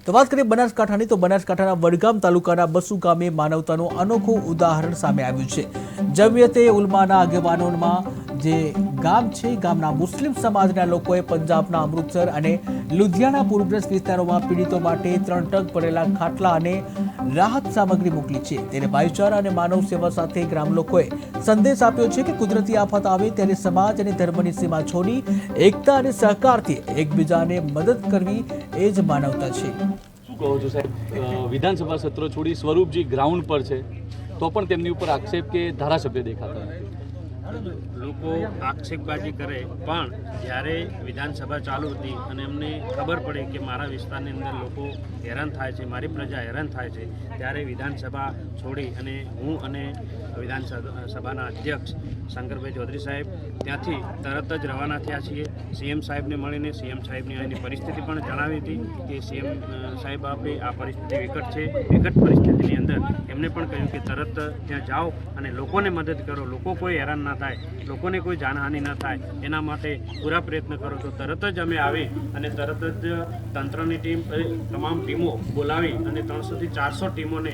તો વાત કરીએ બનાસકાંઠાની, તો બનાસકાંઠાના વડગામ તાલુકાના બસુ ગામે માનવતાનું અનોખું ઉદાહરણ સામે આવ્યું છે। જમિયતે ઉલમાના આગેવાનોમાં જે ગામ છે, ગામના મુસ્લિમ સમાજના લોકોએ પંજાબના અમૃતસર અને લુધિયાણા પૂરગ્રસ્ત વિસ્તારોમાં પીડિતો માટે 3 ટગ ભરેલા ખાટલા અને રાહત સામગ્રી મોકલી છે। ત્યારે ભાઈચારા અને માનવ સેવા સાથે ગ્રામ લોકોએ સંદેશ આપ્યો છે કે કુદરતી આફત આવે ત્યારે સમાજ અને ધર્મની સીમા છોડી એકતા અને સહકારથી એકબીજાને મદદ કરવી એ જ માનવતા છે। શું કહો છો સાહેબ, વિધાનસભા સત્ર છોડી સ્વરૂપજી ગ્રાઉન્ડ પર છે તો પણ તેમની ઉપર આક્ષેપ કે ધારાસભ્ય દેખાતા નથી? લોકો આક્ષેપબાજી કરે, પણ જ્યારે વિધાનસભા ચાલુ હતી અને અમને ખબર પડી કે મારા વિસ્તારની અંદર લોકો હેરાન થાય છે, મારી પ્રજા હેરાન થાય છે, ત્યારે વિધાનસભા છોડી અને હું અને વિધાનસભાના અધ્યક્ષ શંકરભાઈ ચૌધરી સાહેબ ત્યાંથી તરત જ રવાના થયા છીએ। સીએમ સાહેબને મળીને સીએમ સાહેબની અહીંની પરિસ્થિતિ પણ જણાવી હતી કે સીએમ સાહેબ આપે આ પરિસ્થિતિ વિકટ છે, વિકટ પરિસ્થિતિની અંદર એમને પણ કહ્યું કે તરત ત્યાં જાઓ અને લોકોને મદદ કરો, લોકો કોઈ હેરાન ના થાય, લોકોને કોઈ જાનહાનિ ન થાય, એના માટે પૂરા પ્રયત્ન કરો। તો તરત જ અમે આવી અને તરત જ તંત્રની ટીમ, તમામ ટીમો બોલાવી અને 300 થી 400 ટીમોને